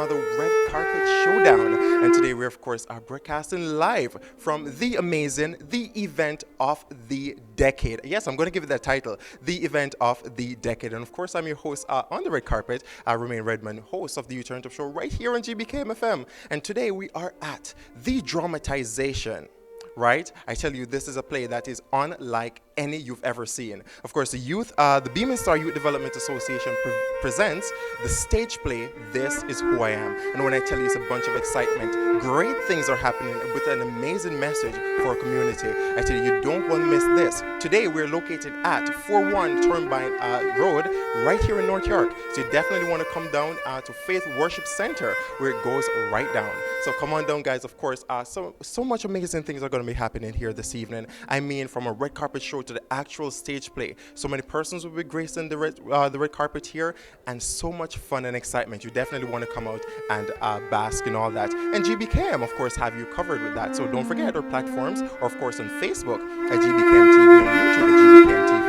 another Red Carpet Showdown. And today we, of course, are broadcasting live from the amazing, the event of the decade. Yes, I'm going to give it that title, the event of the decade. And of course, I'm your host on the Red Carpet, Romain Redmond, host of the Alternative Show right here on GBKM FM. And today we are at the dramatization, right? I tell you, this is a play that is unlike any you've ever seen. Of course, the Beaming Star Youth Development Association presents the stage play, This Is Who I Am. And when I tell you it's a bunch of excitement, great things are happening with an amazing message for our community. I tell you, you don't want to miss this. Today, we're located at 41 Turnbine Road, right here in North York. So you definitely want to come down to Faith Worship Center, where it goes right down. So come on down, guys. Of course, so much amazing things are going to be happening here this evening. I mean, from a red carpet show to the actual stage play. So many persons will be gracing the red carpet here, and so much fun and excitement. You definitely want to come out and bask in all that. And GBKM, of course, have you covered with that. So don't forget our platforms, or of course on Facebook at GBKM TV, on YouTube at GBKM TV,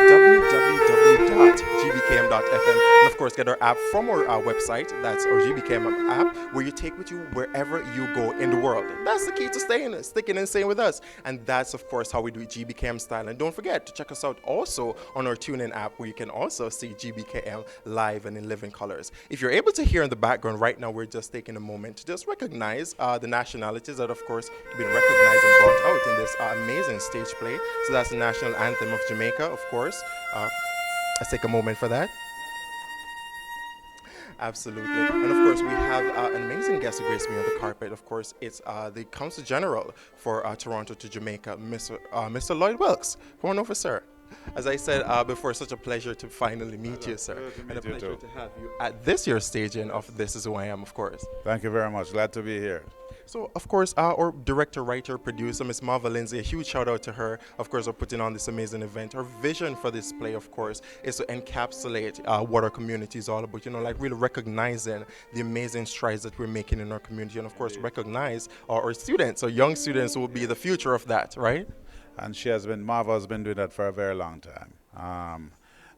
www.gbkm.fm, and of course get our app from our website. That's our GBKM app, where you take with you wherever you go in the world. That's the key to sticking and staying with us, and that's of course how we do it GBKM style. And don't forget to check us out also on our TuneIn app, where you can also see GBKM live and in living colors. If you're able to hear in the background right now, we're just taking a moment to just recognize the nationalities that of course have been recognized and brought out in this amazing stage play. So that's the national anthem of Jamaica, of course. Let's take a moment for that. Absolutely. And of course, we have an amazing guest who graced me on the carpet. Of course, it's the Consul General for Toronto to Jamaica, Mr. Lloyd Wilkes. Come on over, sir. As I said before, such a pleasure to finally meet you, sir. And a pleasure to have you at this year's staging of This Is Who I Am, of course. Thank you very much. Glad to be here. So, of course, our director, writer, producer, Miss Marva Lindsay, a huge shout out to her, of course, for putting on this amazing event. Her vision for this play, of course, is to encapsulate what our community is all about, like really recognizing the amazing strides that we're making in our community, and of course, recognize our students, our young students who will be the future of that, right? And Marva has been doing that for a very long time.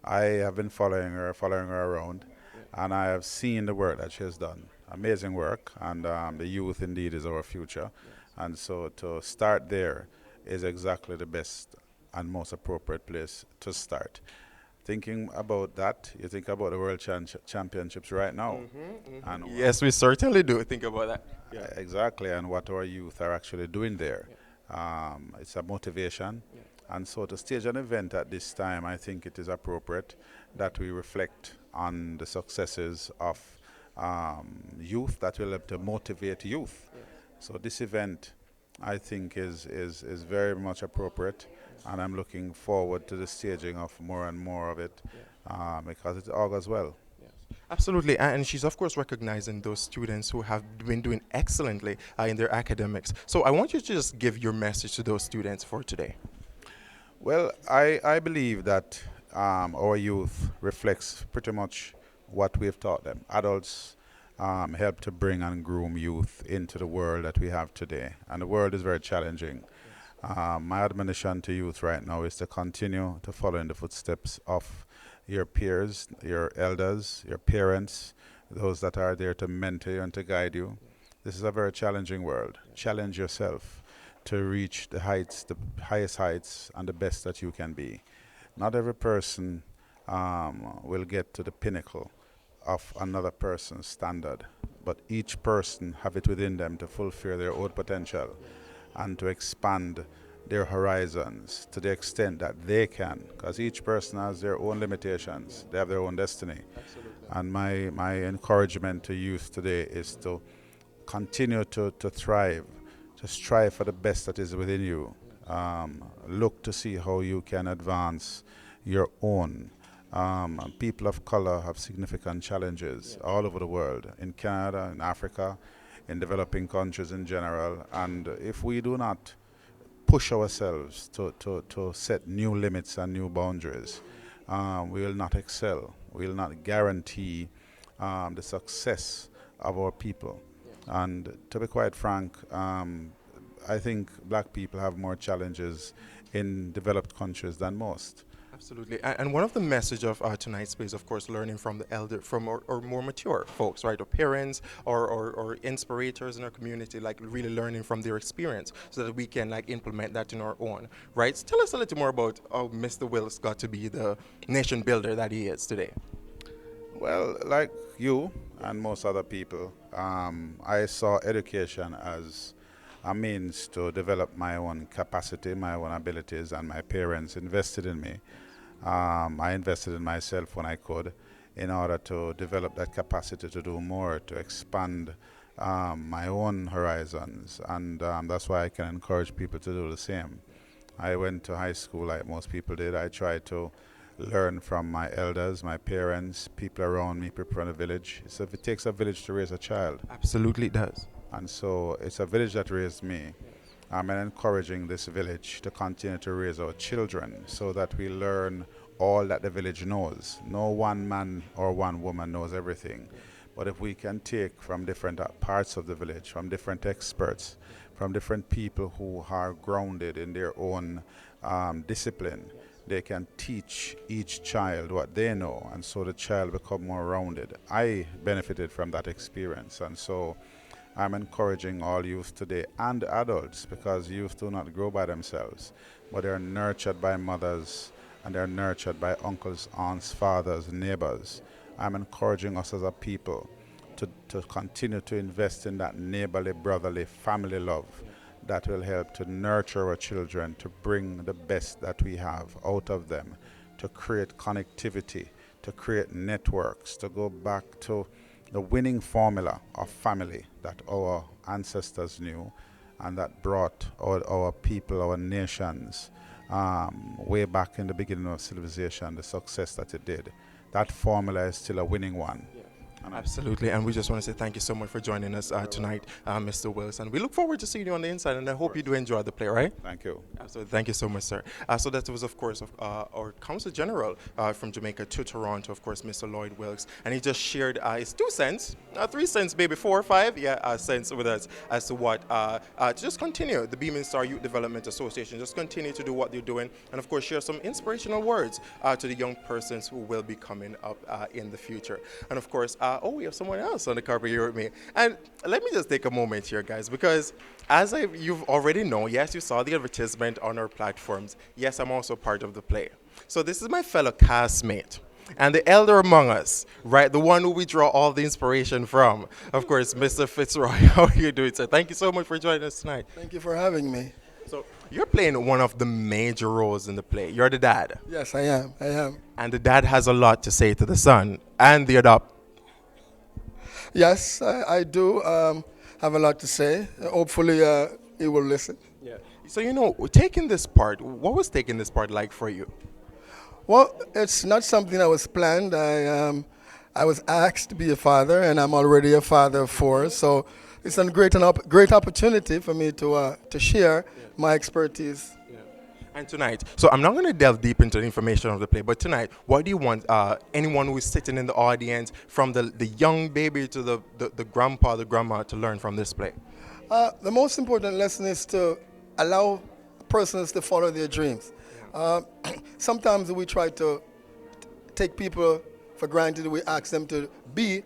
I have been following her around, and I have seen the work that she has done. Amazing work, and the youth indeed is our future. And so to start there is exactly the best and most appropriate place to start. Thinking about that, you think about the World Championships right now. And yes, we certainly do think about that. Yeah. Exactly, and what our youth are actually doing there. It's a motivation. And so to stage an event at this time, I think it is appropriate that we reflect on the successes of youth, that will help to motivate youth. So this event, I think, is very much appropriate, and I'm looking forward to the staging of more and more of it because it augurs well. Absolutely, and she's of course recognizing those students who have been doing excellently in their academics. So I want you to just give your message to those students for today. Well, I believe that our youth reflects pretty much what we've taught them. Adults help to bring and groom youth into the world that we have today, and the world is very challenging. My admonition to youth right now is to continue to follow in the footsteps of your peers, your elders, your parents, those that are there to mentor you and to guide you. This is a very challenging world. Challenge yourself to reach the heights, the highest heights, and the best that you can be. Not every person will get to the pinnacle of another person's standard, but each person have it within them to fulfill their own potential and to expand their horizons to the extent that they can, because each person has their own limitations, they have their own destiny. Absolutely. And my encouragement to youth today is to continue to thrive, to strive for the best that is within you. Look to see how you can advance your own. People of color have significant challenges all over the world, in Canada, in Africa, in developing countries in general. And if we do not push ourselves to set new limits and new boundaries, we will not excel. We will not guarantee the success of our people. And to be quite frank, I think black people have more challenges in developed countries than most. Absolutely. And one of the message of tonight's space, of course, learning from the elder, from or more mature folks, right? Or parents or inspirators in our community, like really learning from their experience so that we can like implement that in our own, right? So tell us a little more about how Mr. Wilkes got to be the nation builder that he is today. Well, like you and most other people, I saw education as a means to develop my own capacity, my own abilities, and my parents invested in me. I invested in myself when I could in order to develop that capacity to do more, to expand my own horizons. And that's why I can encourage people to do the same. I went to high school like most people did. I tried to learn from my elders, my parents, people around me, people in the village. So it takes a village to raise a child. Absolutely does. And so it's a village that raised me. I'm encouraging this village to continue to raise our children so that we learn all that the village knows. No one man or one woman knows everything. But if we can take from different parts of the village, from different experts, from different people who are grounded in their own discipline, they can teach each child what they know, and so the child become more rounded. I benefited from that experience, and so I'm encouraging all youth today and adults, because youth do not grow by themselves, but they're nurtured by mothers and they're nurtured by uncles, aunts, fathers, neighbors. I'm encouraging us as a people to continue to invest in that neighborly, brotherly, family love that will help to nurture our children, to bring the best that we have out of them, to create connectivity, to create networks, to go back to the winning formula of family that our ancestors knew and that brought our people, our nations, way back in the beginning of civilization, the success that it did. That formula is still a winning one. Absolutely, and we just want to say thank you so much for joining us tonight, Mr. Wilkes, and we look forward to seeing you on the inside, and I hope you do enjoy the play, right? Thank you. Absolutely, thank you so much, sir. So that was, of course, our Council General from Jamaica to Toronto, of course, Mr. Lloyd Wilkes, and he just shared his 2 cents, 3 cents, maybe 4 or 5, cents with us as to what, to just continue the Beaming Star Youth Development Association, just continue to do what they're doing, and of course, share some inspirational words to the young persons who will be coming up in the future. And of course, we have someone else on the carpet here with me. And let me just take a moment here, guys, because as you've already know, yes, you saw the advertisement on our platforms. Yes, I'm also part of the play. So this is my fellow castmate and the elder among us, right? The one who we draw all the inspiration from. Of course, Mr. Fitzroy. How are you doing, sir? Thank you so much for joining us tonight. Thank you for having me. So you're playing one of the major roles in the play. You're the dad. Yes, I am. I am. And the dad has a lot to say to the son and the adopt. Yes, I do have a lot to say. Hopefully, he will listen. Yeah. So, taking this part, what was taking this part like for you? Well, it's not something that was planned. I was asked to be a father, and I'm already a father of 4. So it's a great opportunity for me to share my expertise. And tonight, so I'm not going to delve deep into the information of the play, but tonight, what do you want anyone who is sitting in the audience, from the young baby to the grandpa, the grandma, to learn from this play? The most important lesson is to allow persons to follow their dreams. Sometimes we try to take people for granted. We ask them to be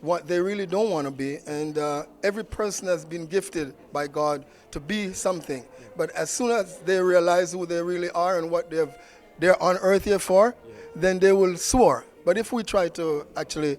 what they really don't want to be. And every person has been gifted by God to be something. But as soon as they realize who they really are and what they're on earth here for, then they will soar. But if we try to actually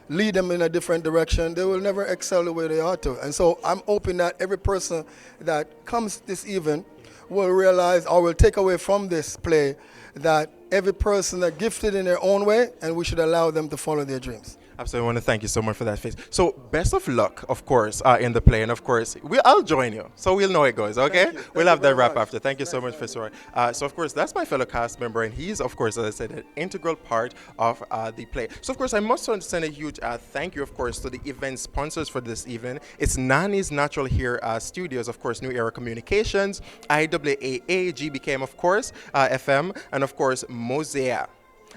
lead them in a different direction, they will never excel the way they ought to. And so I'm hoping that every person that comes this evening will realize, or will take away from this play, that every person is gifted in their own way, and we should allow them to follow their dreams. Absolutely, I want to thank you so much for that, Face. So, best of luck, of course, in the play, and of course, I'll join you, so we'll know it goes, okay? We'll have that wrap after. Thank you so much, Fitzroy. So, of course, that's my fellow cast member, and he's, of course, as I said, an integral part of the play. So, of course, I must send a huge thank you, of course, to the event sponsors for this evening. It's Nani's Natural Hair Studios, of course, New Era Communications, IWAA, GBKM, of course, FM, and, of course, Mosaic.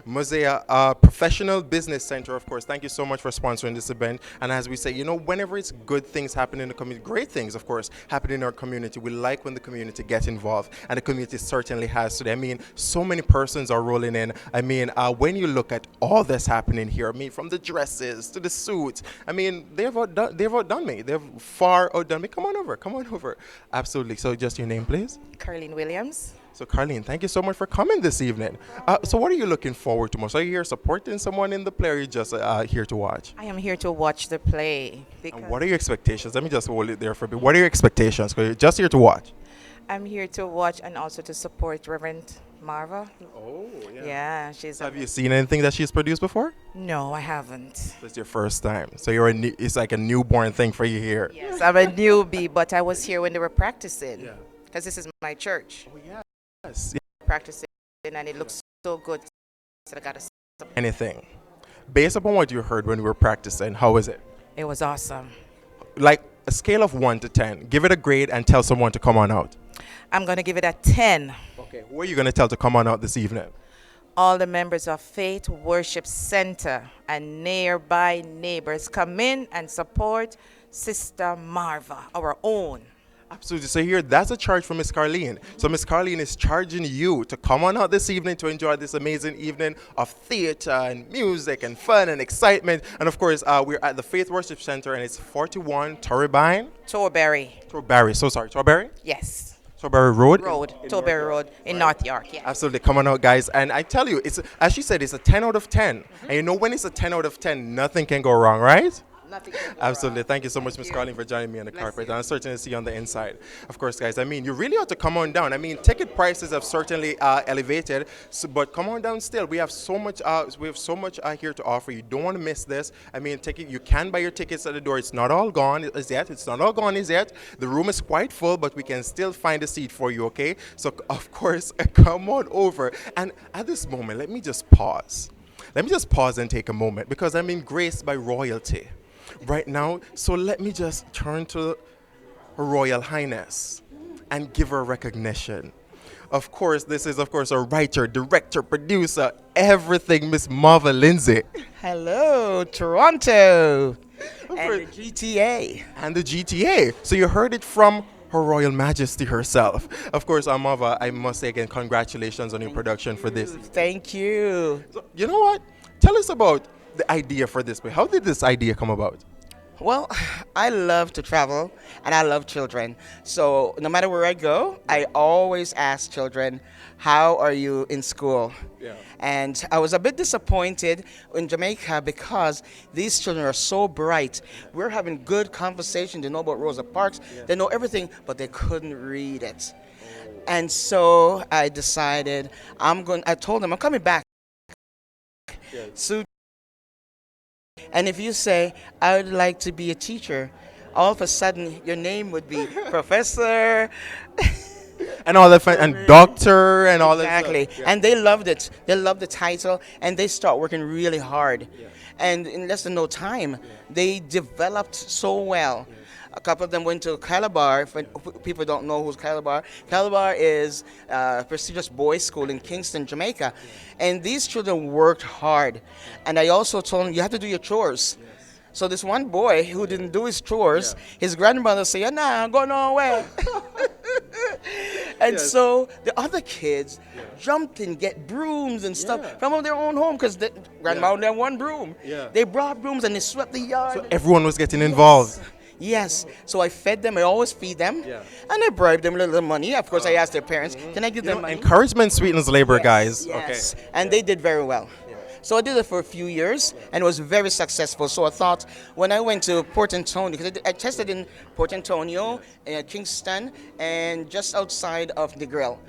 Mosaic Professional Business Center, of course. Thank you so much for sponsoring this event. And as we say, whenever it's good things happen in the community, great things, of course, happen in our community. We like when the community gets involved, and the community certainly has today. I mean, so many persons are rolling in. I mean, when you look at all that's happening here, I mean, from the dresses to the suits, I mean, they've outdone me. They've far outdone me. Come on over. Come on over. Absolutely. So, just your name, please. Carlene Williams. So, Carlene, thank you so much for coming this evening. So, what are you looking forward to most? Are you here supporting someone in the play, or are you just here to watch? I am here to watch the play And what are your expectations? Let me just hold it there for a bit. What are your expectations? 'Cause you're just here to watch. I'm here to watch and also to support Reverend Marva. Oh, Yeah, she's. Have you seen anything that she's produced before? No, I haven't. It's your first time. So it's like a newborn thing for you here. Yes, I'm a newbie, but I was here when they were practicing. Yeah. Because this is my church. Oh, yes. Practicing, and it looks so good. So I got to. Anything. Based upon what you heard when we were practicing, how was it? It was awesome. Like a scale of 1 to 10. Give it a grade and tell someone to come on out. I'm going to give it a 10. Okay. Who are you going to tell to come on out this evening? All the members of Faith Worship Center and nearby neighbors come in and support Sister Marva, our own. Absolutely. So here, that's a charge from Miss Carlene. So Miss Carlene is charging you to come on out this evening to enjoy this amazing evening of theater and music and fun and excitement. And of course, we're at the Faith Worship Center, and it's 41 Torribine. Torberry. So sorry, Torberry? Yes. Torberry Road? Torberry Road in North York. Yeah. Absolutely. Come on out, guys. And I tell you, it's as she said, it's a 10 out of 10. And you know when it's a 10 out of 10, nothing can go wrong, right? Nothing can go Absolutely. wrong. Thank you so much, Ms. Carlin, for joining me on the carpet. And I'm certainly see you on the inside. Of course, guys, I mean, you really ought to come on down. I mean, ticket prices have certainly elevated, but come on down still. We have so much here to offer. You don't want to miss this. I mean, you can buy your tickets at the door. It's not all gone as yet. It's not all gone as yet. The room is quite full, but we can still find a seat for you, okay? So, of course, come on over. And at this moment, let me just pause. Let me just pause and take a moment, because I'm in grace by royalty right now. So let me just turn to Her Royal Highness and give her recognition. Of course, this is, of course, a writer, director, producer, everything, Miss Marva Lindsay. Hello, Toronto, and course. the GTA. And the GTA. So you heard it from Her Royal Majesty herself. Of course, Marva, I must say again, congratulations on your production for this. Thank you. So, you know what? Tell us about the idea for this play. How did this idea come about? Well, I love to travel and I love children. So no matter where I go, I always ask children, how are you in school? Yeah. And I was a bit disappointed in Jamaica because these children are so bright. We're having good conversation. They know about Rosa Parks. They know everything, but they couldn't read it. And so I decided I told them I'm coming back. So, and if you say, I would like to be a teacher, all of a sudden your name would be professor. And all that, and doctor, and all that. Exactly. Stuff. Yeah. And they loved it. They loved the title, and they start working really hard. Yeah. And in less than no time, they developed so well. A couple of them went to Calabar. For people don't know who's Calabar. Calabar is a prestigious boys' school in Kingston, Jamaica. And these children worked hard. And I also told them, you have to do your chores. So this one boy who didn't do his chores, his grandmother said, nah, go nowhere. And so the other kids jumped and get brooms and stuff from their own home because the grandma only had one broom. Yeah. They brought brooms and they swept the yard. So everyone was getting involved. Yes. So I fed them. I always feed them. Yeah. And I bribed them a little money. Of course, I asked their parents, can I give them money? Encouragement sweetens labor, guys. Yes. Okay. And they did very well. So I did it for a few years, and it was very successful. So I thought when I went to Port Antonio, because I tested in Port Antonio, Kingston, and just outside of Negril.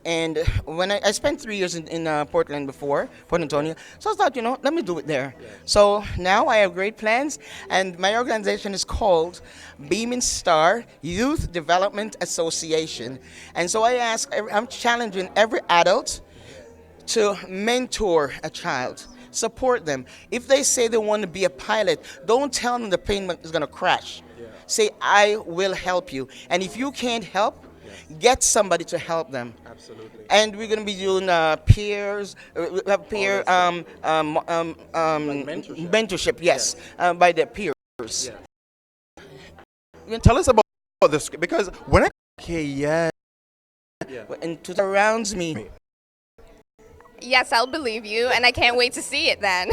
And when I spent 3 years in Portland before, Port Antonio, so I thought, let me do it there. So now I have great plans, and my organization is called Beaming Star Youth Development Association. And so I'm challenging every adult to mentor a child, support them. If they say they want to be a pilot, don't tell them the plane is going to crash. Say, I will help you. And if you can't help, get somebody to help them. Absolutely. And we're going to be doing peers, we have peer mentorship. mentorship, yes, by the peers. Tell us about this because when I okay, yeah. And to surrounds me. Yes, I'll believe you, and I can't wait to see it then.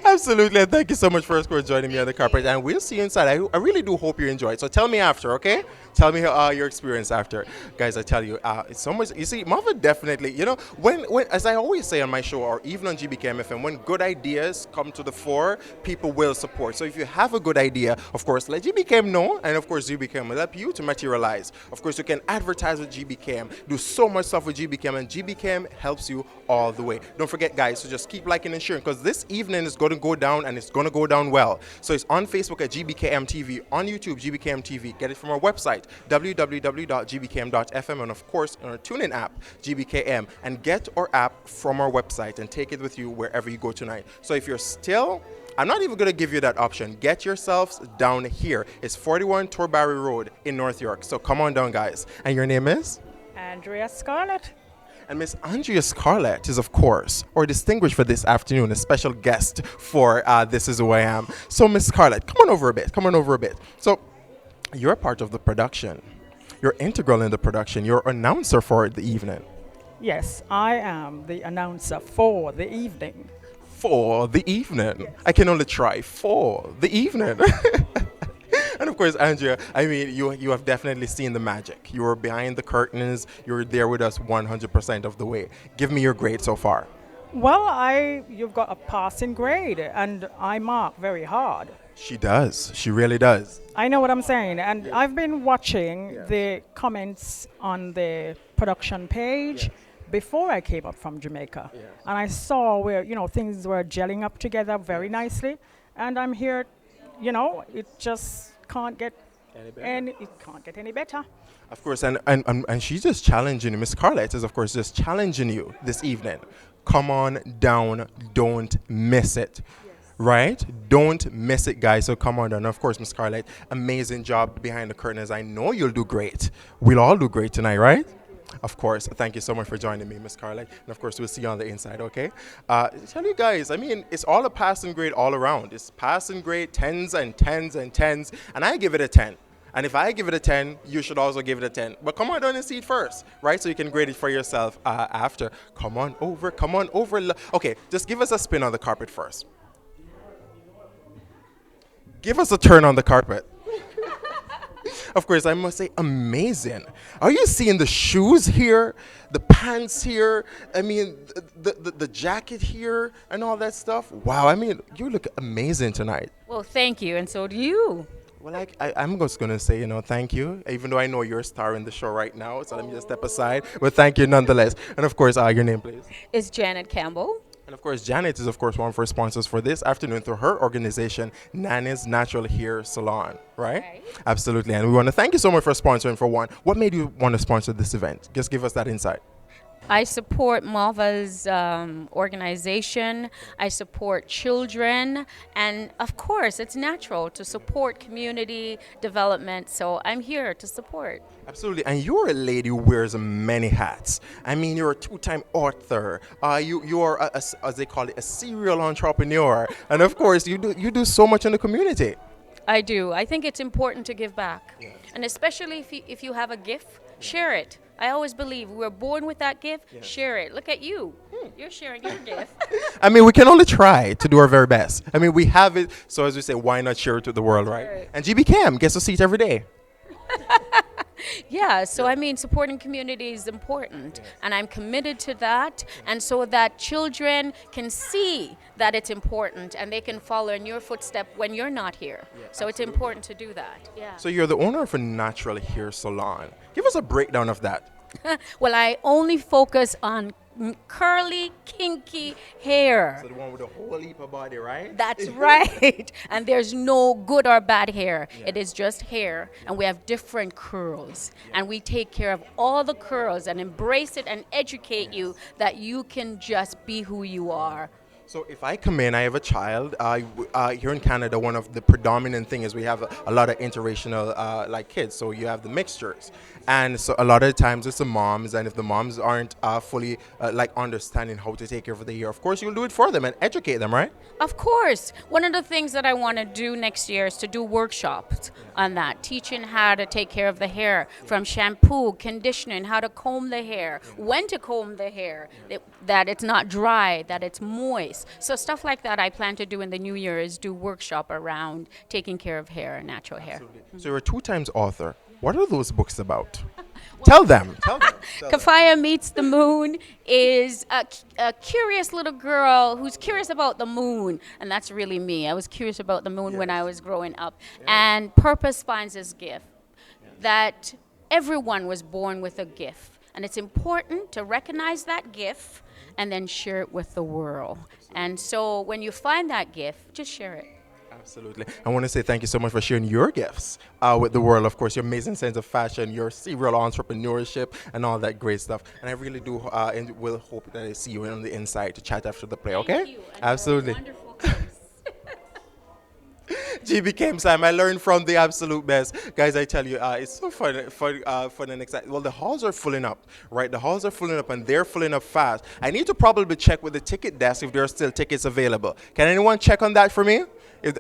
Absolutely, and thank you so much for joining me on the carpet, and we'll see you inside. I really do hope you enjoy it. So tell me after, okay? Tell me your experience after, guys. I tell you, it's so much. You see, Marva definitely. You know, when as I always say on my show, or even on GBK MFM, when good ideas come to the fore, people will support. So if you have a good idea, of course, let GBKM know, and of course, GBKM will help you to materialize. Of course, you can advertise with GBKM, do so much stuff with GBKM, and GBKM helps you all the way. Don't forget, guys, to just keep liking and sharing because this evening is going to go down and it's going to go down well. So it's on Facebook at GBKM TV, on YouTube, GBKM TV. Get it from our website, www.gbkm.fm, and of course, on our TuneIn app, GBKM. And get our app from our website and take it with you wherever you go tonight. So if you're still, I'm not even going to give you that option. Get yourselves down here. It's 41 Torbarry Road in North York. So come on down, guys. And your name is? Andrea Scarlett. And Miss Andrea Scarlett is, of course, or distinguished for this afternoon, a special guest for This Is Who I Am. So, Miss Scarlett, come on over a bit. Come on over a bit. So, you're a part of the production. You're integral in the production. You're announcer for the evening. Yes, I am the announcer for the evening. For the evening. Yes. I can only try for the evening. And of course, Andrea, I mean, you have definitely seen the magic. You were behind the curtains. You're there with us 100% of the way. Give me your grade so far. Well, you've got a passing grade, and I mark very hard. She does. She really does. I know what I'm saying, and I've been watching the comments on the production page before I came up from Jamaica, and I saw where things were gelling up together very nicely, and I'm here. It just can't get any better. Of course, and she's just challenging you. Miss Scarlett is, of course, just challenging you this evening. Come on down, don't miss it. Right? Don't miss it, guys. So come on down. Of course, Miss Scarlett, amazing job behind the curtains. I know you'll do great. We'll all do great tonight, right? Of course. Thank you so much for joining me, Miss Scarlett. And of course, we'll see you on the inside, okay? Tell you guys, I mean, it's all a passing grade all around. It's passing grade, 10s and 10s and 10s. And I give it a 10. And if I give it a 10, you should also give it a 10. But come on down and see it first, right? So you can grade it for yourself after. Come on over. Okay, just give us a spin on the carpet first. Give us a turn on the carpet. Of course, I must say, amazing. Are you seeing the shoes here, the pants here? I mean, the jacket here and all that stuff? Wow, I mean, you look amazing tonight. Well, thank you, and so do you. Well, I'm just going to say, thank you, even though I know you're a star in the show right now, so let me just step aside. But thank you nonetheless. And of course, your name, please. It's Janet Campbell. And of course, Janet is, of course, one of our sponsors for this afternoon through her organization, Nana's Natural Hair Salon, right? Absolutely. And we want to thank you so much for sponsoring for one. What made you want to sponsor this event? Just give us that insight. I support Marva's organization. I support children. And of course, it's natural to support community development. So I'm here to support. Absolutely. And you're a lady who wears many hats. I mean, you're a two-time author. You are, as they call it, a serial entrepreneur. And of course, you do so much in the community. I do. I think it's important to give back. Yes. And especially if you have a gift, share it. I always believe we're born with that gift, share it. Look at you. You're sharing your gift. I mean, we can only try to do our very best. I mean, we have it. So as we say, why not share it to the world, right? And GBKM gets to see it every day. Yeah, so I mean, supporting community is important, and I'm committed to that, and so that children can see that it's important and they can follow in your footstep when you're not here. So it's important to do that. Yeah. So you're the owner of a natural hair salon. Give us a breakdown of that. Well, I only focus on curly, kinky hair. So the one with the whole heap of body, right? That's right. And there's no good or bad hair. It is just hair. And we have different curls. And we take care of all the curls and embrace it and educate you that you can just be who you are. So if I come in, I have a child. Here in Canada, one of the predominant thing is we have a lot of interracial like kids. So you have the mixtures, and so a lot of times it's the moms. And if the moms aren't fully like understanding how to take care of the hair, of course you'll do it for them and educate them, right? Of course. One of the things that I want to do next year is to do workshops on that, teaching how to take care of the hair, from shampoo, conditioning, how to comb the hair, when to comb the hair, that it's not dry, that it's moist. So stuff like that I plan to do in the new year is do workshop around taking care of hair and natural hair. So you're a 2 times author. What are those books about? Tell them. Tell them. Kafaya Meets the Moon is a curious little girl who's curious about the moon, and that's really me. I was curious about the moon when I was growing up. And Purpose finds his gift, that everyone was born with a gift, and it's important to recognize that gift and then share it with the world. And so when you find that gift, just share it. Absolutely. I want to say thank you so much for sharing your gifts with the world. Of course, your amazing sense of fashion, your serial entrepreneurship, and all that great stuff. And I really do and will hope that I see you on the inside to chat after the play, okay? Thank you, and Absolutely. you're a wonderful host. GB came Sam. I learned from the absolute best. Guys, I tell you, it's so fun and exciting. Well, the halls are filling up, right? The halls are filling up and they're filling up fast. I need to probably check with the ticket desk if there are still tickets available. Can anyone check on that for me?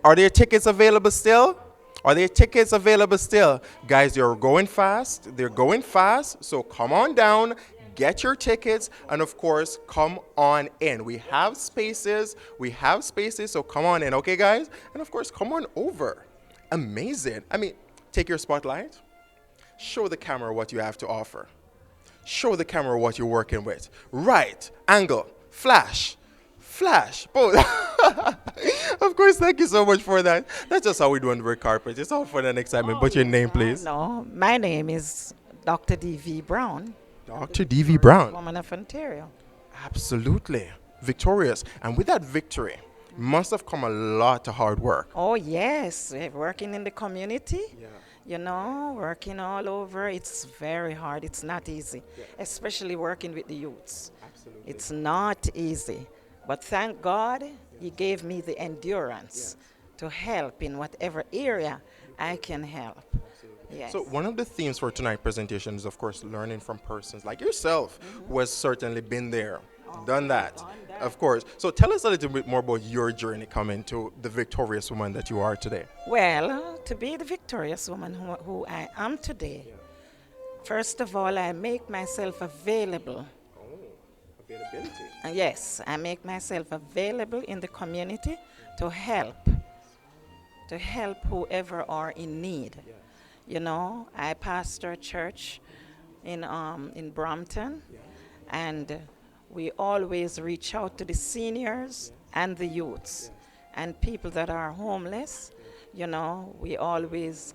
Are there tickets available still? Are there tickets available still? Guys, they're going fast. They're going fast. So come on down. Get your tickets, and of course, come on in. We have spaces, so come on in, okay, guys? And of course, come on over. Amazing. I mean, take your spotlight, show the camera what you have to offer, show the camera what you're working with. Right, angle, flash, both. Of course, thank you so much for that. That's just how we do on the red carpet. It's all fun and excitement. But your name, please. No, my name is Dr. D.V. Brown. Dr. D.V. Brown. Woman of Ontario. Absolutely. Victorious. And with that victory, must have come a lot of hard work. Oh, yes. Working in the community, working all over. It's very hard. It's not easy, especially working with the youths. Absolutely. It's not easy. But thank God he gave me the endurance to help in whatever area I can help. Yes. So one of the themes for tonight's presentation is, of course, learning from persons like yourself, who has certainly been there, done that, of course. So tell us a little bit more about your journey coming to the victorious woman that you are today. Well, to be the victorious woman who I am today, first of all, I make myself available. Availability. Yes, I make myself available in the community to help whoever are in need. I pastor a church in Brampton, and we always reach out to the seniors and the youths and people that are homeless. We always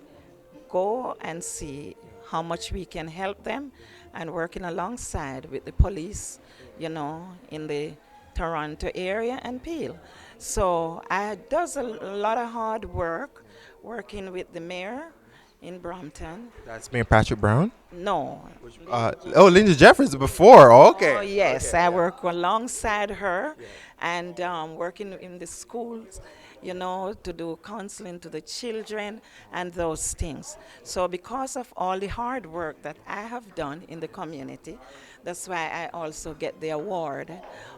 go and see how much we can help them, and working alongside with the police, in the Toronto area and Peel. So I does a lot of hard work working with the mayor in Brampton. That's Mayor Patrick Brown? No. Linda Jeffries before. Okay. Oh, yes. Okay, I work alongside her and working in the schools, to do counseling to the children and those things. So because of all the hard work that I have done in the community, that's why I also get the award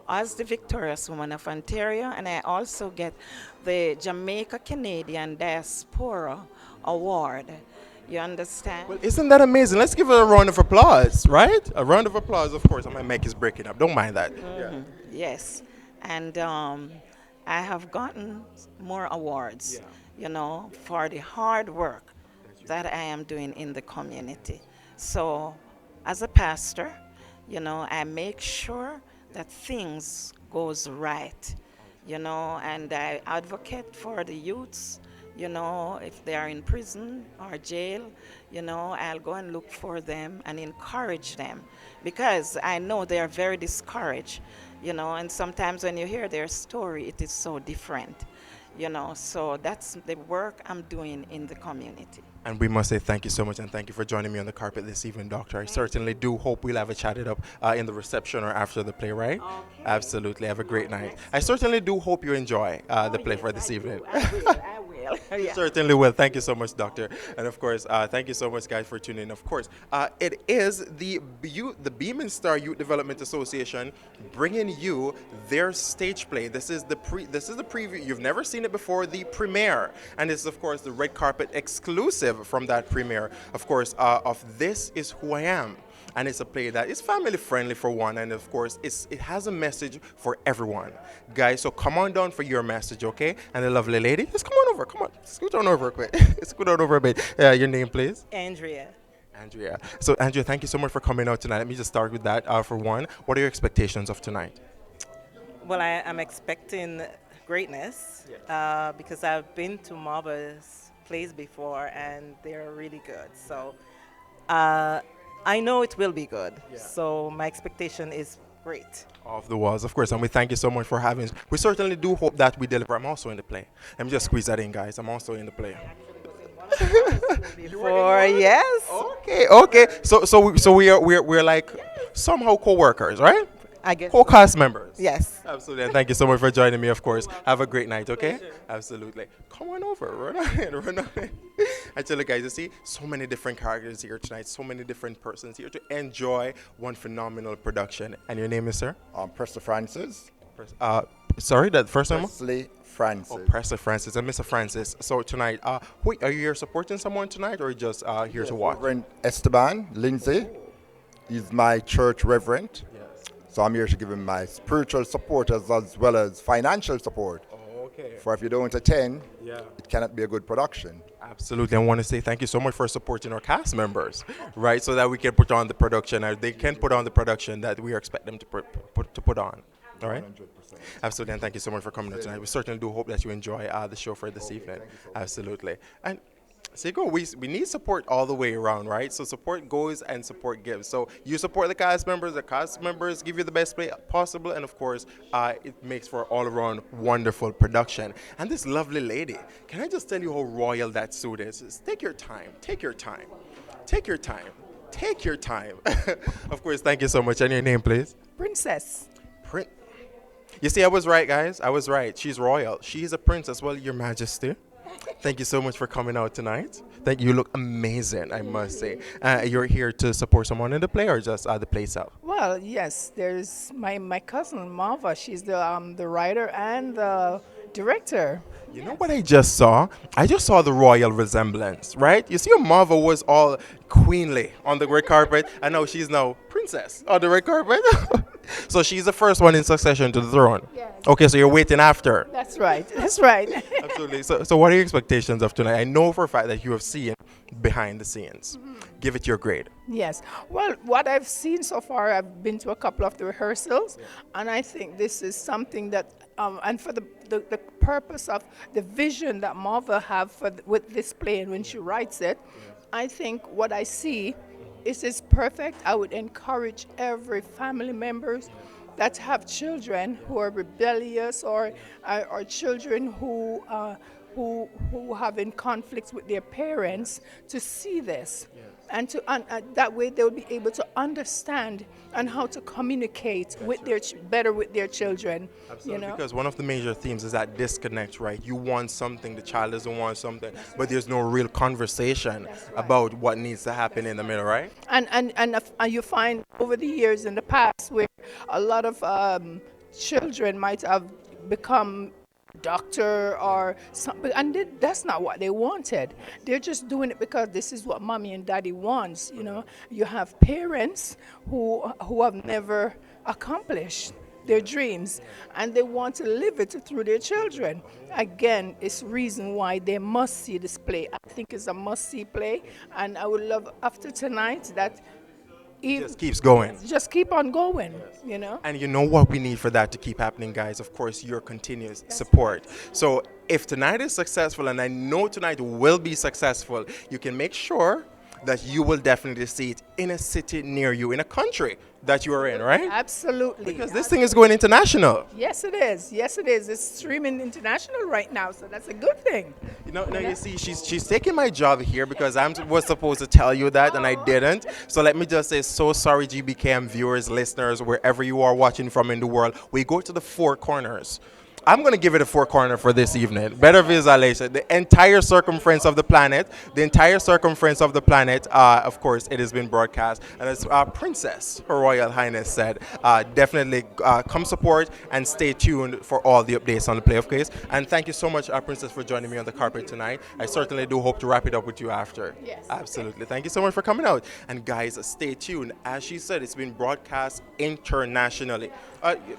as the Victorious Woman of Ontario, and I also get the Jamaica Canadian Diaspora Award. You understand? Well, isn't that amazing? Let's give her a round of applause, right? A round of applause, of course. My mic is breaking up. Don't mind that. Yes. And I have gotten more awards, for the hard work that I am doing in the community. So as a pastor, I make sure that things goes right, and I advocate for the youths. If they are in prison or jail, I'll go and look for them and encourage them, because I know they are very discouraged, and sometimes when you hear their story, it is so different, You know, so that's the work I'm doing in the community. And we must say thank you so much, and thank you for joining me on the carpet this evening, Doctor. I certainly do hope we'll have a chatted up in the reception or after the play, right? Okay. Absolutely. Have a great night. I certainly do hope you enjoy the play for this evening. I will. Yeah. Certainly will. Thank you so much, Doctor. And of course, thank you so much, guys, for tuning in. Of course, it is the Beam Star Youth Development Association bringing you their stage play. This is the preview. You've never seen it before, the premiere, and it's of course the red carpet exclusive from that premiere. Of course, of This Is Who I Am. And it's a play that is family friendly for one, and of course it has a message for everyone, guys. So come on down for your message, okay? And the lovely lady, just come on over, come on, scoot on over quick, scoot on over a bit. Your name, please? Andrea. Andrea. So Andrea, thank you so much for coming out tonight. Let me just start with that. For one, what are your expectations of tonight? Well, I'm expecting greatness because I've been to Marva's plays before and they're really good. So I know it will be good. Yeah. So my expectation is great. Off the walls, of course, and we thank you so much for having us. We certainly do hope that we deliver. I'm also in the play. Let me just squeeze that in, guys. I'm also in the play. Before, yes. Okay. So we're like somehow co-workers, right? I guess. Co-cast members. Yes. Absolutely. And thank you so much for joining me, of course. Have a great night, okay? Absolutely. Come on over. Run on in. Actually, guys, you see, so many different characters here tonight, so many different persons here to enjoy one phenomenal production. And your name is, sir? Presley Francis. Sorry, that first name? Presley Francis. Oh, Presley Francis and Mr. Francis. So tonight, wait, are you here supporting someone tonight or just here to watch? Reverend Esteban Lindsay. He's my church reverend. So I'm here to give him my spiritual support as well as financial support. Oh, okay. For if you don't attend, it cannot be a good production. Absolutely. I want to say thank you so much for supporting our cast members, right? So that we can put on the production, they can put on the production that we expect them to put on. All right? 100%. Absolutely. And thank you so much for coming out tonight. We certainly do hope that you enjoy the show for this evening. Absolutely. And Seiko, we need support all the way around, right? So support goes and support gives. So you support the cast members give you the best play possible, and of course, it makes for all-around wonderful production. And this lovely lady, can I just tell you how royal that suit is? Take your time, take your time, take your time, take your time. Of course, thank you so much. And your name, please? Princess. You see, I was right, guys. I was right. She's royal. She's a princess. Well, Your Majesty. Thank you so much for coming out tonight. Thank you. You look amazing, I must say. You're here to support someone in the play or just the play itself? Well, yes. There's my cousin Marva. She's the writer and the director. You know what I just saw? I just saw the royal resemblance, right? You see how Marva was all queenly on the red carpet, and now she's now princess on the red carpet. So she's the first one in succession to the throne. Yes. Okay, so you're waiting after. That's right. That's right. Absolutely. So what are your expectations of tonight? I know for a fact that you have seen behind the scenes. Mm-hmm. Give it your grade. Yes. Well, what I've seen so far, I've been to a couple of the rehearsals, and I think this is something that, and for the purpose of the vision that Marva have with this play and when she writes it, I think what I see is perfect. I would encourage every family members that have children who are rebellious or children who have in conflicts with their parents to see this. And that way they'll be able to understand and how to communicate with better with their children. Absolutely, because one of the major themes is that disconnect, right? You want something, the child doesn't want something, but there's no real conversation about what needs to happen in the middle, right? And you find over the years in the past where a lot of children might have become doctor or something, and that's not what they wanted. They're just doing it because this is what mommy and daddy wants. You have parents who have never accomplished their dreams and they want to live it through their children. Again, it's reason why they must see this play. I think it's a must-see play, and I would love after tonight that just keeps going. Just keep on going, And you know what we need for that to keep happening, guys? Of course, your continuous support. So if tonight is successful, and I know tonight will be successful, you can make sure that you will definitely see it in a city near you, in a country that you are in, right? Absolutely. Because this thing is going international. Yes, it is. Yes, it is. It's streaming international right now, so that's a good thing. You see, she's taking my job here because I was supposed to tell you that and I didn't. So let me just say, so sorry, GBKM viewers, listeners, wherever you are watching from in the world. We go to the four corners. I'm going to give it a four corner for this evening. Better visualization. The entire circumference of the planet, of course, it has been broadcast. And as Princess, Her Royal Highness said, definitely come support and stay tuned for all the updates on the playoff case. And thank you so much, Princess, for joining me on the carpet tonight. I certainly do hope to wrap it up with you after. Yes. Absolutely. Thank you so much for coming out. And guys, stay tuned. As she said, it's been broadcast internationally.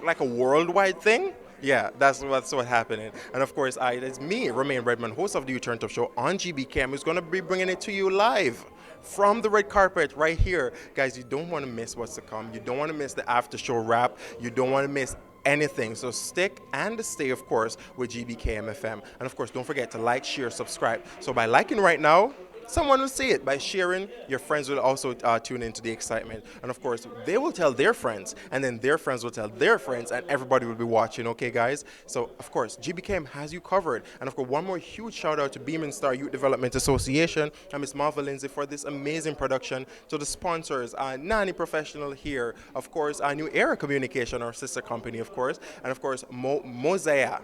Like a worldwide thing. Yeah, that's what's happening. And of course, it's me, Romain Redmond, host of the U-Turn Up Show on GBKM, who's going to be bringing it to you live from the red carpet right here. Guys, you don't want to miss what's to come. You don't want to miss the after show wrap. You don't want to miss anything. So stick and stay, of course, with GBKM FM. And of course, don't forget to like, share, subscribe. So by liking right now, someone will see it. By sharing, your friends will also tune into the excitement. And of course, they will tell their friends, and then their friends will tell their friends, and everybody will be watching, okay, guys? So, of course, GBKM has you covered. And of course, one more huge shout out to Beam & Star Youth Development Association and Miss Marva Lindsay for this amazing production. To the sponsors, Nani Professional here, of course, New Era Communication, our sister company, of course, and of course, Mosaic.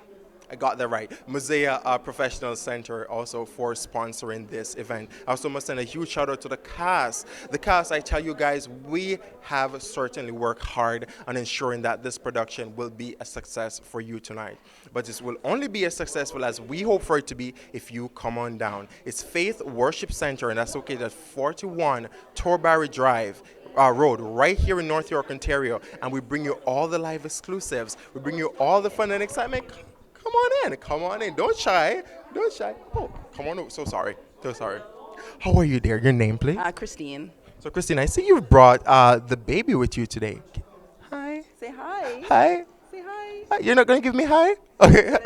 I got that right. Mosaic Professional Center also for sponsoring this event. I also must send a huge shout out to the cast. The cast, I tell you guys, we have certainly worked hard on ensuring that this production will be a success for you tonight. But this will only be as successful as we hope for it to be if you come on down. It's Faith Worship Center, and that's located at 41 Torbarry Drive. Road right here in North York, Ontario. And we bring you all the live exclusives. We bring you all the fun and excitement. Come on in. Don't shy. Oh, come on. So sorry. How are you, dear? Your name, please? Christine. So, Christine, I see you've brought the baby with you today. Hi. Say hi. Hi. Say hi. You're not going to give me hi? Okay.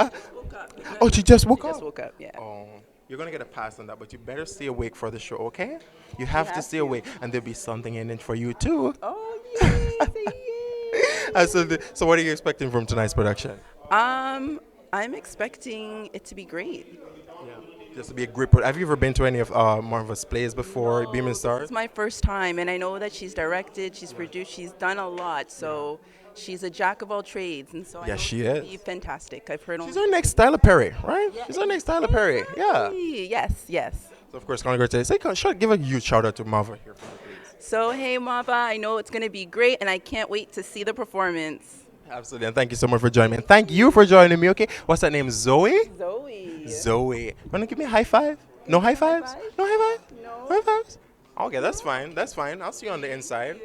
Oh, she just woke up? Just woke up, yeah. Oh, you're going to get a pass on that, but you better stay awake for the show, okay? You have to stay awake, and there'll be something in it for you, too. Oh, yay. So what are you expecting from tonight's production? I'm expecting it to be great. Yeah. Just to be a great Have you ever been to any of Marva's plays before, Beam & Star? This is my first time, and I know that she's directed, she's produced, she's done a lot, so she's a jack of all trades, and so I know she it'll is. be fantastic. I've heard She's our next Tyler Perry, right? Yeah, She's our next Tyler Perry, yeah. Yes. So of course, give a huge shout out to Marva here. So hey, Marva, I know it's going to be great, and I can't wait to see the performance. Absolutely, and thank you so much for joining me. And thank you for joining me, okay? What's that name, Zoe? Zoe. Want to give me a high five? No high fives? No high fives? No high fives? Okay, that's fine. I'll see you on the inside.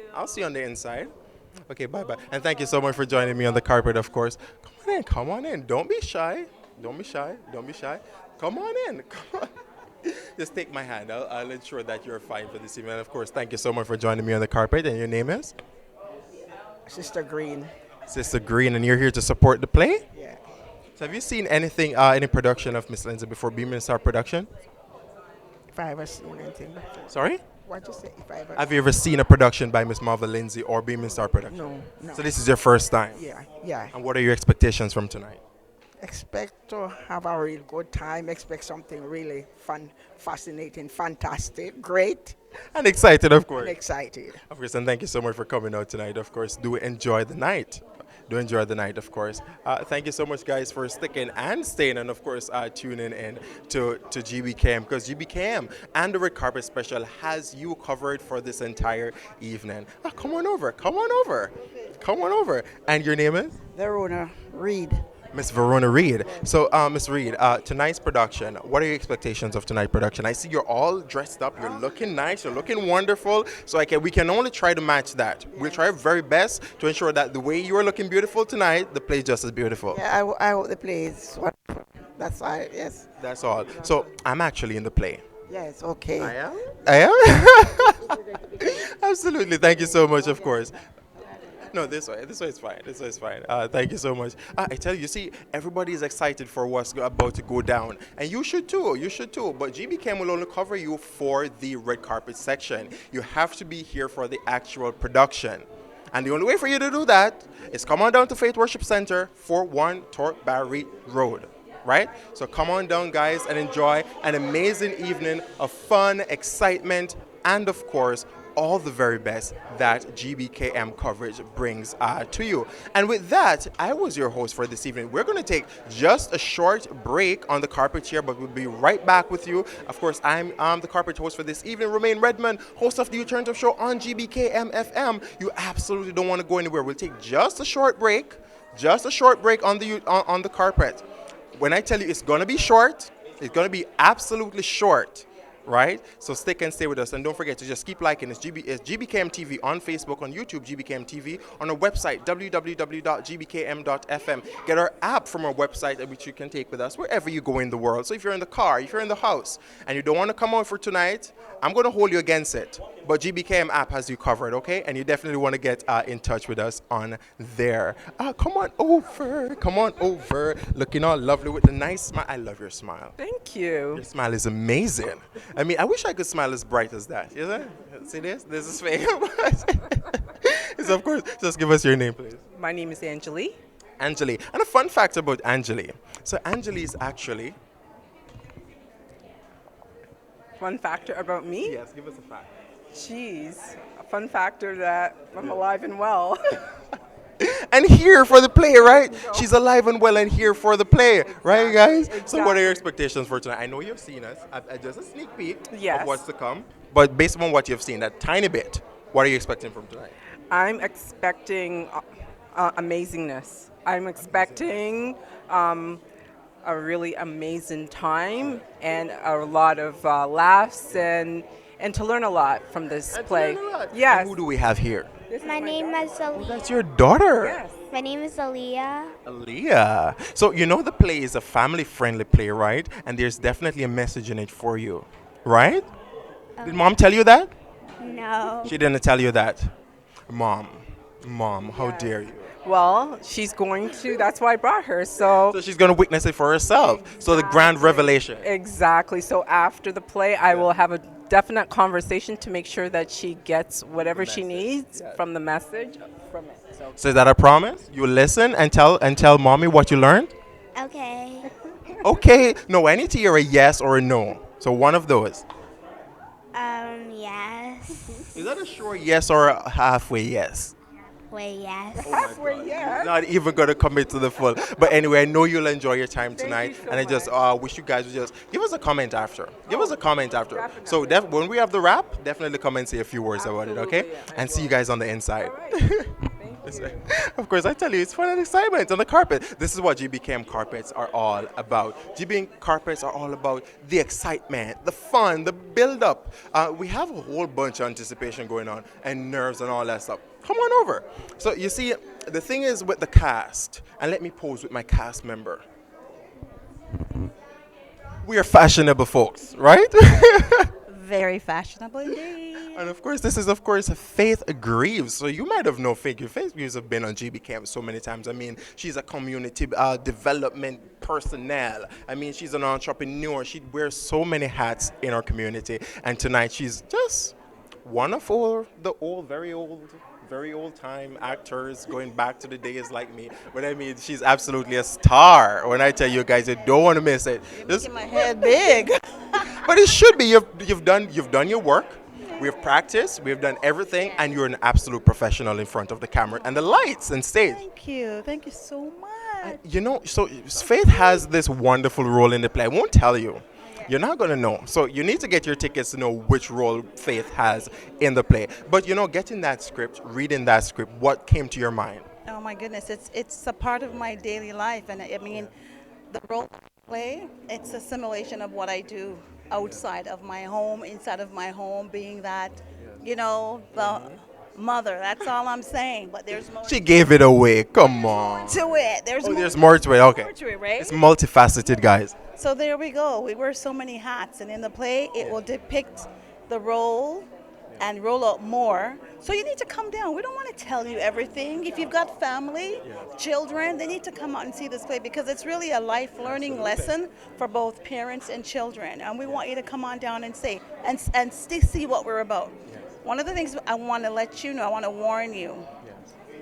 Okay, bye-bye. And thank you so much for joining me on the carpet, of course. Come on in. Don't be shy. Come on in. Just take my hand. I'll ensure that you're fine for this evening. And of course, thank you so much for joining me on the carpet. And your name is? Sister Green. Sister Green, and you're here to support the play? Yeah. So have you seen anything, any production of Miss Lindsay before Beam & Star production? If I ever seen anything. Sorry? What'd you say? If I ever. Have you ever seen a production by Miss Marva Lindsay or Beam & Star production? No. So this is your first time? Yeah. And what are your expectations from tonight? Expect to have a real good time. Expect something really fun, fascinating, fantastic, great. And excited, of course. And excited. Of course, and thank you so much for coming out tonight. Of course, do enjoy the night. Of course. Thank you so much, guys, for sticking and staying, and of course, tuning in to GBKM, because GBKM and the Red Carpet Special has you covered for this entire evening. Come on over. And your name is? Verona Reed. Miss Verona Reed. So, Miss Reed, tonight's production, what are your expectations of tonight's production? I see you're all dressed up, you're looking nice, you're looking wonderful, so we can only try to match that. We'll try our very best to ensure that the way you are looking beautiful tonight, the play is just as beautiful. Yeah, I hope the play is wonderful. That's all, yes. That's all. So, I'm actually in the play. Yes, okay. I am? Absolutely. Thank you so much, of course. No, this way. This way is fine. This way is fine. Thank you so much. I tell you, see, everybody is excited for what's about to go down. And you should too. You should too. But GBKM will only cover you for the red carpet section. You have to be here for the actual production. And the only way for you to do that is come on down to Faith Worship Center, 41 Torkberry Road. Right? So come on down, guys, and enjoy an amazing evening of fun, excitement, and of course, all the very best that GBKM coverage brings to you. And with that, I was your host for this evening. We're going to take just a short break on the carpet here, but we'll be right back with you. Of course, I'm the carpet host for this evening, Romain Redmond, host of the Alternative Show on GBKM FM. You absolutely don't want to go anywhere. We'll take just a short break on the carpet. When I tell you it's going to be short, it's going to be absolutely short, right? So stick and stay with us. And don't forget to just keep liking. It's GBKM TV on Facebook, on YouTube, GBKM TV, on our website, www.gbkm.fm. Get our app from our website, which you can take with us wherever you go in the world. So if you're in the car, if you're in the house, and you don't want to come out for tonight, I'm going to hold you against it. But GBKM app has you covered, okay? And you definitely want to get in touch with us on there. Come on over. Looking all lovely with a nice smile. I love your smile. Thank you. Your smile is amazing. I mean, I wish I could smile as bright as that. Is it? See this? This is fake. So of course, just give us your name, please. My name is Angeli. Angeli. And a fun fact about Angeli. So Angeli is actually... Fun factor about me? Yes, give us a fact. Jeez, a fun factor that I'm alive and well. And here for the play, right? She's alive and well and here for the play, right, guys? Exactly. So what are your expectations for tonight? I know you've seen us. Just a sneak peek Yes. of what's to come. But based on what you've seen, that tiny bit, what are you expecting from tonight? I'm expecting amazingness. I'm expecting a really amazing time and a lot of laughs and to learn a lot from this play. Yes. And who do we have here? My name is Aaliyah. That's your daughter. Yes. My name is Aaliyah. Aaliyah. So you know the play is a family-friendly play, right? And there's definitely a message in it for you, right? Did Mom tell you that? No. She didn't tell you that. Mom, how dare you? Well, she's going to. That's why I brought her. So she's going to witness it for herself. Exactly. So the grand revelation. Exactly. So after the play, I will have a definite conversation to make sure that she gets whatever she needs from the message from it. So is that a promise? You listen and tell Mommy what you learned? Okay. Okay. No, I need to hear a yes or a no. So one of those. Yes. Is that a sure yes or a halfway yes? Halfway yes. Halfway yes. Not even going to commit to the full. But anyway, I know you'll enjoy your time tonight. And I just wish you guys would just give us a comment after. Definitely. So when we have the wrap, definitely come and say a few words about it, okay? And see you guys on the inside. Of course, I tell you, it's fun and excitement on the carpet. This is what GBKM carpets are all about. GBKM carpets are all about the excitement, the fun, the build-up. We have a whole bunch of anticipation going on and nerves and all that stuff. Come on over. So you see, the thing is with the cast, and let me pose with my cast member. We are fashionable folks, right? Very fashionable indeed. And of course, this is Faith Greaves. So you might have known Faith Greaves have been on GBKM so many times. I mean, she's a community development personnel. I mean, she's an entrepreneur. She wears so many hats in our community. And tonight, she's just one of the very old time actors going back to the days like me. But I mean, she's absolutely a star. When I tell you guys, you don't want to miss it. Making my head big. But it should be. You've done your work. We've practiced. We've done everything, and you're an absolute professional in front of the camera and the lights and stage. Thank you so much. You know, so Faith has this wonderful role in the play. I won't tell you. You're not going to know. So you need to get your tickets to know which role Faith has in the play. But, you know, getting that script, reading that script, what came to your mind? Oh, my goodness. It's a part of my daily life. And I mean, the role I play, it's a simulation of what I do outside of my home, inside of my home, being that, you know, the mother. That's all I'm saying. But there's more. She gave it away. Come on. To it. There's more to it. Okay. More to it, right? It's multifaceted, guys. So there we go. We wear so many hats, and in the play, it will depict the role and roll out more. So you need to come down. We don't want to tell you everything. If you've got family, children, they need to come out and see this play because it's really a life learning lesson for both parents and children. And we want you to come on down and see what we're about. One of the things I want to let you know, I want to warn you,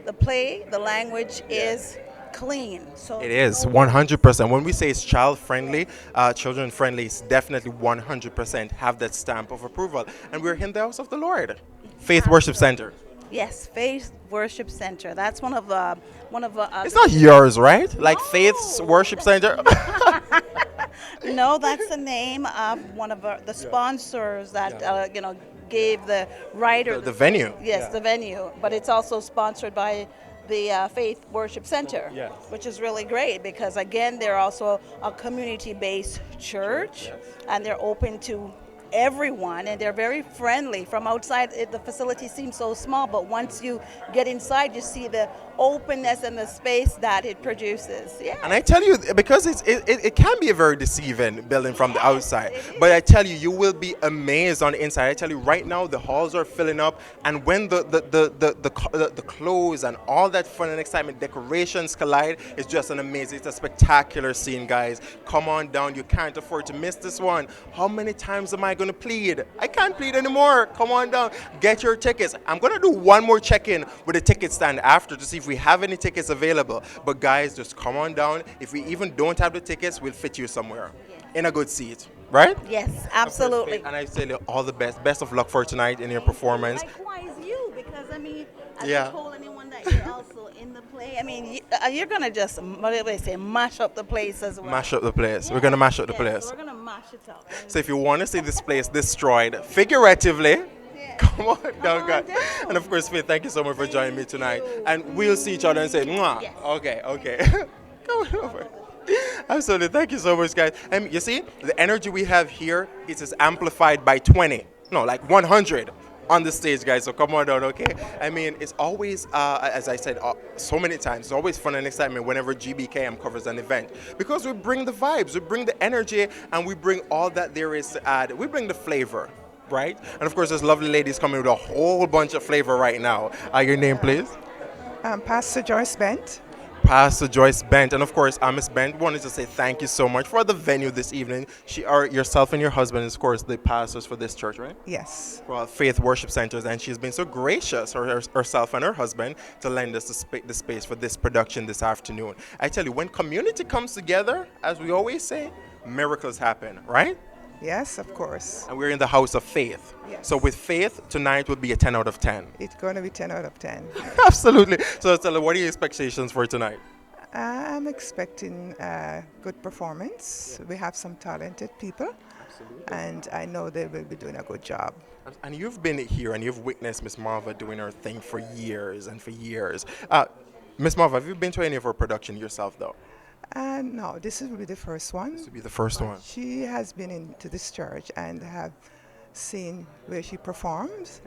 the play, the language is clean. So It is 100%. When we say it's child friendly, children friendly, it's definitely 100% have that stamp of approval. And we're in the house of the Lord, Faith Worship Center. Yes, Faith Worship Center. That's one of It's not yours, right? Like Faith's Worship Center. No, that's the name of one of the sponsors that gave the writer The venue. Yes, the venue. But it's also sponsored by the Faith Worship Center, which is really great because again they're also a community-based church, and they're open to everyone, and they're very friendly. From outside, the facility seems so small, but once you get inside, you see the openness and the space that it produces. Yeah. And I tell you, because it can be a very deceiving building from the outside, but I tell you, you will be amazed on the inside. I tell you, right now the halls are filling up, and when the clothes and all that fun and excitement, decorations collide, it's just an amazing, it's a spectacular scene, guys. Come on down, you can't afford to miss this one. How many times am I going to plead? I can't plead anymore. Come on down, get your tickets. I'm going to do one more check-in with the ticket stand after to see if we have any tickets available. But guys, just come on down. If we even don't have the tickets, we'll fit you somewhere in a good seat, right? Yes, absolutely. And I tell you all the best of luck for tonight in your performance. Likewise you, because I mean, I Yeah. told anyone that you're also in the play. I mean, you're gonna just, what do they say, mash up the place as well. Mash up the place. We're going to mash up the place. So we're gonna mash it up. So if you want to see this place destroyed figuratively, come on down, guys. And of course, Faith, thank you so much for joining me tonight. And we'll see each other and say, mwah. Okay, okay. Come on over. Absolutely. Thank you so much, guys. And you see, the energy we have here is amplified by 20. No, like 100 on the stage, guys. So come on down, okay? I mean, it's always, as I said so many times, it's always fun and excitement whenever GBKM covers an event. Because we bring the vibes, we bring the energy, and we bring all that there is to add. We bring the flavor, right? And of course, there's lovely ladies coming with a whole bunch of flavor right now. Your name, please? Pastor Joyce Bent. Pastor Joyce Bent. And of course, Miss Bent, wanted to say thank you so much for the venue this evening. Yourself and your husband is, of course, the pastors for this church, right? Yes. Well, Faith Worship Centers, and she's been so gracious, herself and her husband, to lend us the space for this production this afternoon. I tell you, when community comes together, as we always say, miracles happen, right? Yes, of course. And we're in the house of faith. Yes. So with faith, tonight would be a 10 out of 10. It's going to be 10 out of 10. Absolutely. So tell her, what are your expectations for tonight? I'm expecting a good performance. We have some talented people. Absolutely. And I know they will be doing a good job. And you've been here and you've witnessed Miss Marva doing her thing for years and for years. Miss Marva, have you been to any of her production yourself, though? No, this will be the first one. This will be the first one. She has been into this church and have seen where she performs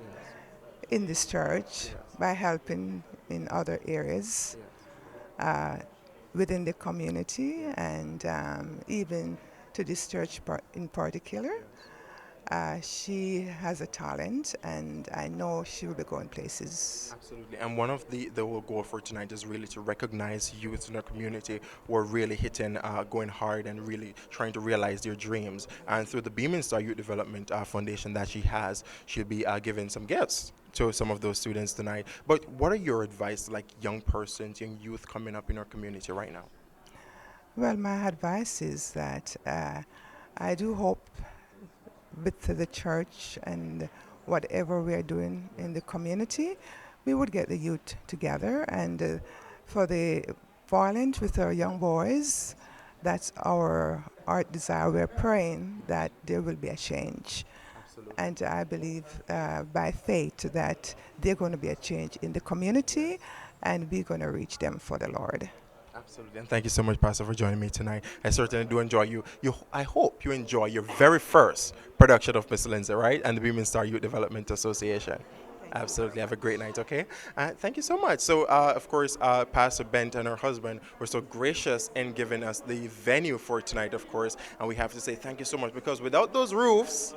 in this church by helping in other areas within the community, and even to this church in particular. She has a talent, and I know she will be going places. Absolutely. And one of the whole goal for tonight is really to recognize youth in our community who are really hitting, going hard and really trying to realize their dreams. And through the Beaming Star Youth Development Foundation that she has, she'll be giving some gifts to some of those students tonight. But what are your advice to, like, young persons, young youth coming up in our community right now? Well, my advice is that I do hope with the church and whatever we're doing in the community, we would get the youth together. And for the violence with our young boys, that's our desire. We're praying that there will be a change. Absolutely. And I believe by faith that there's going to be a change in the community, and we're going to reach them for the Lord. Absolutely. And thank you so much, Pastor, for joining me tonight. I certainly do enjoy you. I hope you enjoy your very first production of Miss Lindsay, right? And the Women Star Youth Development Association. Absolutely. Have a great night, okay? Thank you so much. So, of course, Pastor Bent and her husband were so gracious in giving us the venue for tonight, of course. And we have to say thank you so much, because without those roofs,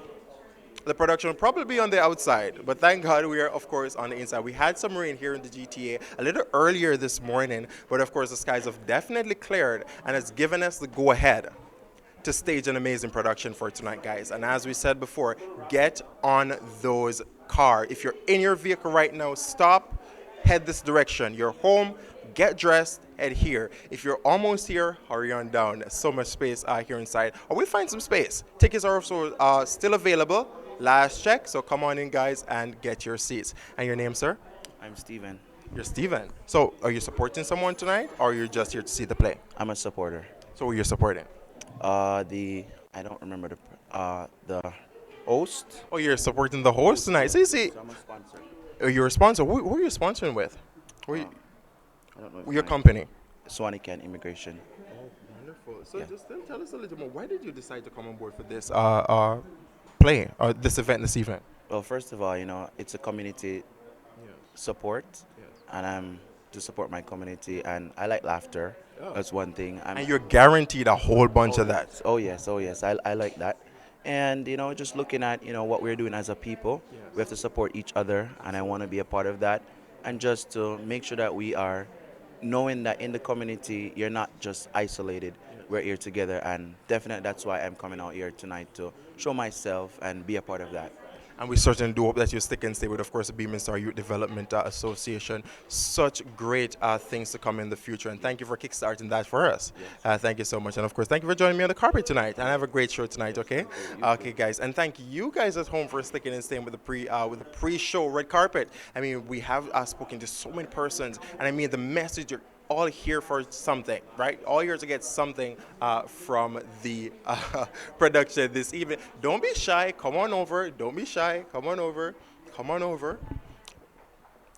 The production will probably be on the outside, but thank God we are, of course, on the inside. We had some rain here in the GTA a little earlier this morning, but of course the skies have definitely cleared and it's given us the go-ahead to stage an amazing production for tonight, guys. And as we said before, get on those cars. If you're in your vehicle right now, stop, head this direction. You're home, get dressed, head here. If you're almost here, hurry on down. There's so much space here inside. Or we'll find some space. Tickets are also still available. Last check, so come on in, guys, and get your seats. And your name, sir? I'm Steven. You're Steven. So are you supporting someone tonight, or you're just here to see the play? I'm a supporter. So who you're supporting? I don't remember the host. Oh, you're supporting the host tonight. So you see, So I'm a sponsor. You're a sponsor. Who are you sponsoring with? I don't know. if Your my- company? Swanican Immigration. Oh, wonderful. So Yeah. just tell us a little more. Why did you decide to come on board for this play, or this event this evening? Well, first of all, it's a community support, and I'm to support my community, and I like laughter. Oh. That's one thing. And you're guaranteed a whole bunch of that. Oh yes, I like that. And just looking at what we're doing as a people, we have to support each other, and I want to be a part of that, and just to make sure that we are knowing that in the community you're not just isolated. We're here together, and definitely that's why I'm coming out here tonight to show myself and be a part of that. And we certainly do hope that you stick and stay with, of course, the Beaming Star Youth Development Association. Such great things to come in the future. And thank you for kickstarting that for us. Thank you so much. And, of course, thank you for joining me on the carpet tonight. And have a great show tonight, okay? Okay, guys. And thank you guys at home for sticking and staying with the pre-show red carpet. I mean, we have spoken to so many persons. And, I mean, the message you're all here for something, right? All here to get something from the production this evening. Don't be shy. Come on over. Don't be shy. Come on over. Come on over.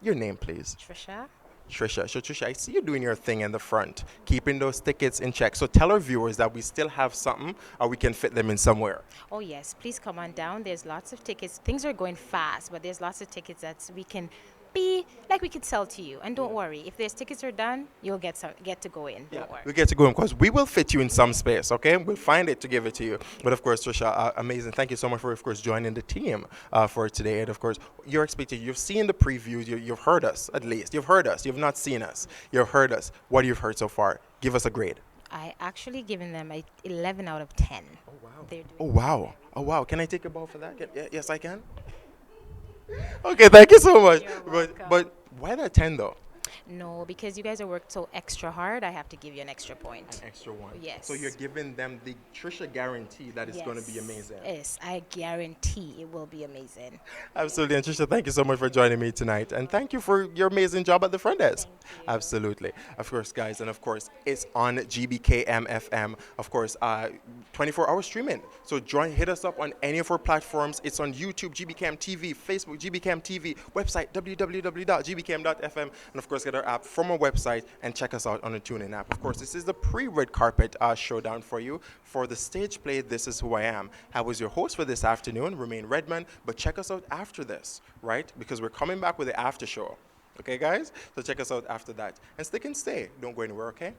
Your name, please. Trisha. Trisha. So, Trisha, I see you doing your thing in the front, keeping those tickets in check. So tell our viewers that we still have something, or we can fit them in somewhere. Oh yes, please come on down. There's lots of tickets. Things are going fast, but there's lots of tickets that we can we could sell to you. And don't worry, if there's tickets are done, you'll get to go in. Don't worry. We get to go in because we will fit you in some space, okay? We'll find it to give it to you. But of course, Trisha, amazing. Thank you so much for, of course, joining the team for today. And of course, your expectation, you've seen the previews, you've heard us at least. You've heard us. You've not seen us. You've heard us. What you've heard so far, give us a grade. I actually given them a 11 out of 10. Oh, wow. They're doing Oh, wow. Oh, wow. Can I take a ball for that? Yes, I can. Okay, thank you so much. But why that 10 though? No, because you guys have worked so extra hard, I have to give you an extra point. An extra one. Yes. So you're giving them the Trisha guarantee that it's going to be amazing. Yes, I guarantee it will be amazing. Absolutely. And Trisha, thank you so much for joining me tonight. And thank you for your amazing job at the front desk. Absolutely. Of course, guys. And of course, it's on GBKM FM. Of course, 24-hour streaming. So hit us up on any of our platforms. It's on YouTube, GBKM TV, Facebook, GBKM TV, website, www.gbkm.fm. And of course, get our app from our website and check us out on the TuneIn app. Of course, this is the pre-red carpet showdown for you. For the stage play, This Is Who I Am. I was your host for this afternoon, Remain Redman, but check us out after this, right? Because we're coming back with the after show. Okay, guys? So check us out after that. And stick and stay. Don't go anywhere, okay?